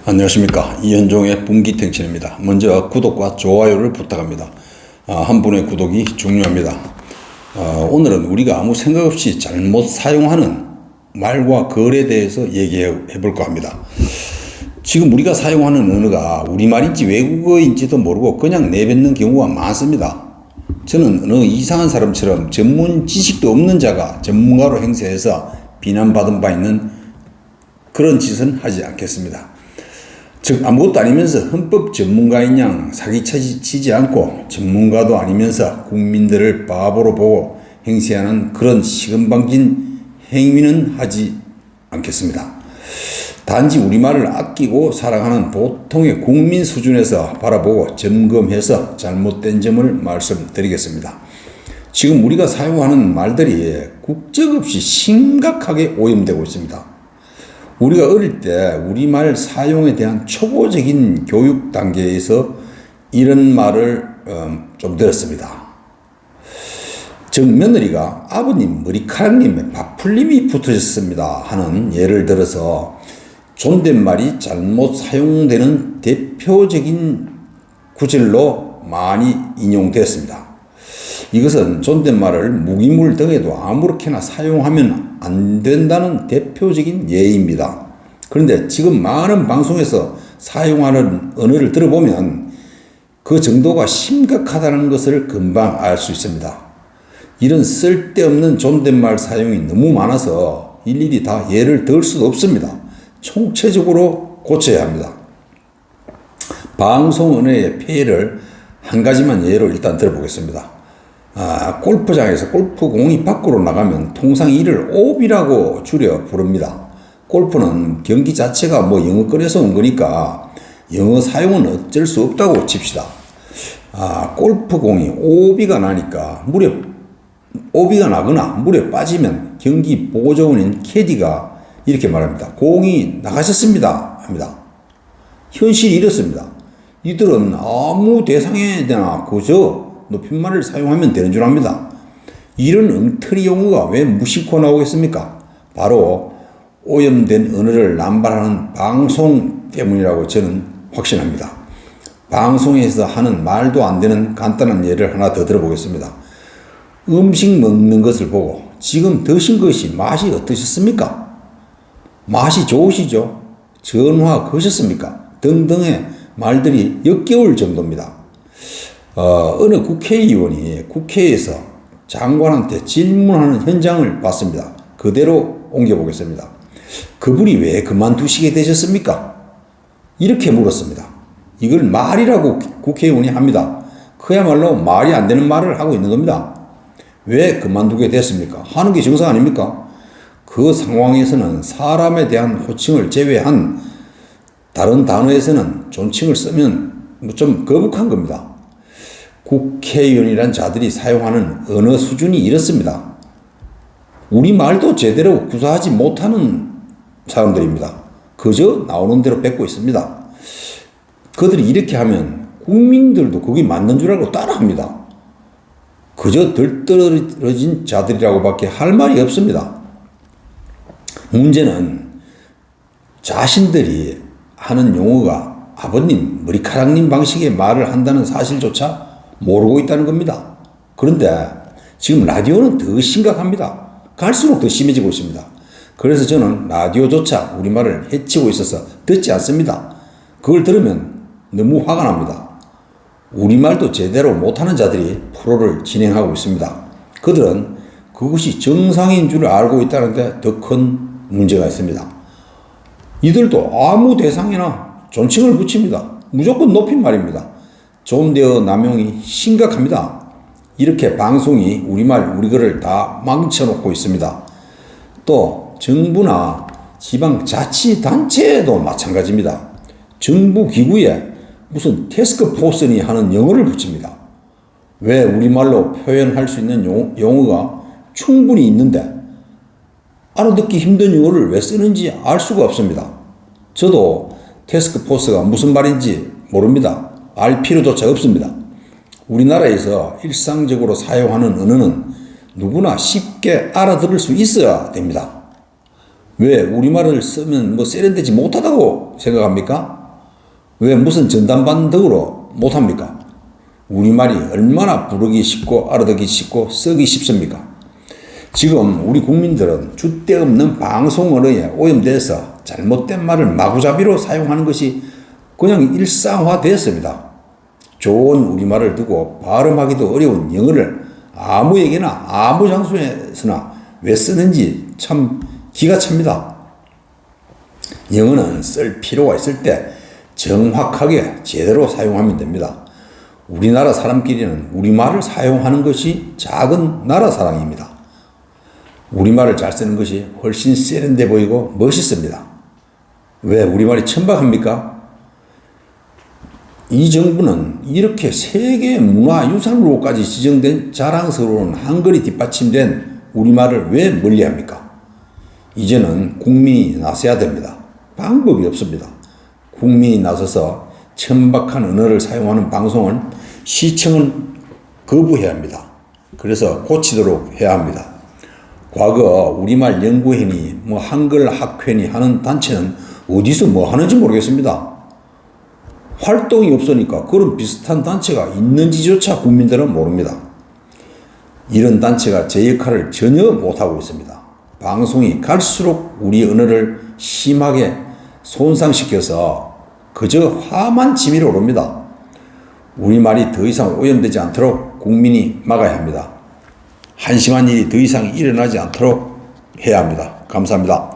안녕하십니까. 이현종의 분기탱천입니다. 먼저 구독과 좋아요를 부탁합니다. 한 분의 구독이 중요합니다. 오늘은 우리가 아무 생각 없이 잘못 사용하는 말과 글에 대해서 얘기해 볼까 합니다. 지금 우리가 사용하는 언어가 우리말인지 외국어인지도 모르고 그냥 내뱉는 경우가 많습니다. 저는 어느 이상한 사람처럼 전문 지식도 없는 자가 전문가로 행세해서 비난받은 바 있는 그런 짓은 하지 않겠습니다. 즉 아무것도 아니면서 헌법 전문가인 양 사기치지 않고 전문가도 아니면서 국민들을 바보로 보고 행세하는 그런 시건방진 행위는 하지 않겠습니다. 단지 우리말을 아끼고 사랑하는 보통의 국민 수준에서 바라보고 점검해서 잘못된 점을 말씀드리겠습니다. 지금 우리가 사용하는 말들이 국적 없이 심각하게 오염되고 있습니다. 우리가 어릴 때 우리말 사용에 대한 초보적인 교육 단계에서 이런 말을 좀 들었습니다. 즉 며느리가 아버님 머리카락님에 밥풀림이 붙으셨습니다 하는 예를 들어서 존댓말이 잘못 사용되는 대표적인 구절로 많이 인용되었습니다. 이것은 존댓말을 무기물 등에도 아무렇게나 사용하면 안 된다는 대표적인 예입니다. 그런데 지금 많은 방송에서 사용하는 언어를 들어보면 그 정도가 심각하다는 것을 금방 알 수 있습니다. 이런 쓸데없는 존댓말 사용이 너무 많아서 일일이 다 예를 들 수도 없습니다. 총체적으로 고쳐야 합니다. 방송 언어의 폐해를 한 가지만 예로 일단 들어보겠습니다. 골프장에서 골프공이 밖으로 나가면 통상 이를 옵이라고 줄여 부릅니다. 골프는 경기 자체가 영어권에서 온 거니까 영어 사용은 어쩔 수 없다고 칩시다. 골프공이 오비가 나니까 오비가 나거나 물에 빠지면 경기 보조원인 캐디가 이렇게 말합니다. 공이 나가셨습니다 합니다. 현실이 이렇습니다. 이들은 아무 대상에 대나 그저 높임말을 사용하면 되는 줄 압니다. 이런 엉터리 용어가 왜 무심코 나오겠습니까? 바로 오염된 언어를 남발하는 방송 때문이라고 저는 확신합니다. 방송에서 하는 말도 안 되는 간단한 예를 하나 더 들어보겠습니다. 음식 먹는 것을 보고 지금 드신 것이 맛이 어떠셨습니까? 맛이 좋으시죠? 전화 거셨습니까? 등등의 말들이 역겨울 정도입니다. 어느 국회의원이 국회에서 장관한테 질문하는 현장을 봤습니다. 그대로 옮겨보겠습니다. 그분이 왜 그만두시게 되셨습니까? 이렇게 물었습니다. 이걸 말이라고 국회의원이 합니다. 그야말로 말이 안 되는 말을 하고 있는 겁니다. 왜 그만두게 됐습니까? 하는 게 정상 아닙니까? 그 상황에서는 사람에 대한 호칭을 제외한 다른 단어에서는 존칭을 쓰면 좀 거북한 겁니다. 국회의원이란 자들이 사용하는 언어 수준이 이렇습니다. 우리말도 제대로 구사하지 못하는 사람들입니다. 그저 나오는 대로 뱉고 있습니다. 그들이 이렇게 하면 국민들도 그게 맞는 줄 알고 따라합니다. 그저 덜떨어진 자들이라고 밖에 할 말이 없습니다. 문제는 자신들이 하는 용어가 아버님, 머리카락님 방식의 말을 한다는 사실조차 모르고 있다는 겁니다. 그런데 지금 라디오는 더 심각합니다. 갈수록 더 심해지고 있습니다. 그래서 저는 라디오조차 우리말을 해치고 있어서 듣지 않습니다. 그걸 들으면 너무 화가 납니다. 우리말도 제대로 못하는 자들이 프로를 진행하고 있습니다. 그들은 그것이 정상인 줄 알고 있다는데 더 큰 문제가 있습니다. 이들도 아무 대상이나 존칭을 붙입니다. 무조건 높임말입니다. 존대어 남용이 심각합니다. 이렇게 방송이 우리말 우리글을 다 망쳐놓고 있습니다. 또 정부나 지방자치단체도 마찬가지입니다. 정부 기구에 무슨 태스크포스니 하는 영어를 붙입니다. 왜 우리말로 표현할 수 있는 용어가 충분히 있는데 알아듣기 힘든 용어를 왜 쓰는지 알 수가 없습니다. 저도 태스크포스가 무슨 말인지 모릅니다. 알 필요조차 없습니다. 우리나라에서 일상적으로 사용하는 언어는 누구나 쉽게 알아들을 수 있어야 됩니다. 왜 우리말을 쓰면 세련되지 못하다고 생각합니까? 왜 무슨 전담반덕으로 못합니까? 우리말이 얼마나 부르기 쉽고 알아듣기 쉽고 쓰기 쉽습니까? 지금 우리 국민들은 줏대없는 방송 언어에 오염돼서 잘못된 말을 마구잡이로 사용하는 것이 그냥 일상화되었습니다. 좋은 우리말을 두고 발음하기도 어려운 영어를 아무에게나 아무 장소에서나 왜 쓰는지 참 기가 찹니다. 영어는 쓸 필요가 있을 때 정확하게 제대로 사용하면 됩니다. 우리나라 사람끼리는 우리말을 사용하는 것이 작은 나라 사랑입니다. 우리말을 잘 쓰는 것이 훨씬 세련돼 보이고 멋있습니다. 왜 우리말이 천박합니까? 이 정부는 이렇게 세계 문화유산으로까지 지정된 자랑스러운 한글이 뒷받침된 우리말을 왜 멀리합니까? 이제는 국민이 나서야 됩니다. 방법이 없습니다. 국민이 나서서 천박한 언어를 사용하는 방송은 시청은 거부해야 합니다. 그래서 고치도록 해야 합니다. 과거 우리말 연구회니 한글 학회니 하는 단체는 어디서 뭐 하는지 모르겠습니다. 활동이 없으니까 그런 비슷한 단체가 있는지조차 국민들은 모릅니다. 이런 단체가 제 역할을 전혀 못하고 있습니다. 방송이 갈수록 우리 언어를 심하게 손상시켜서 그저 화만 치밀어 오릅니다. 우리말이 더 이상 오염되지 않도록 국민이 막아야 합니다. 한심한 일이 더 이상 일어나지 않도록 해야 합니다. 감사합니다.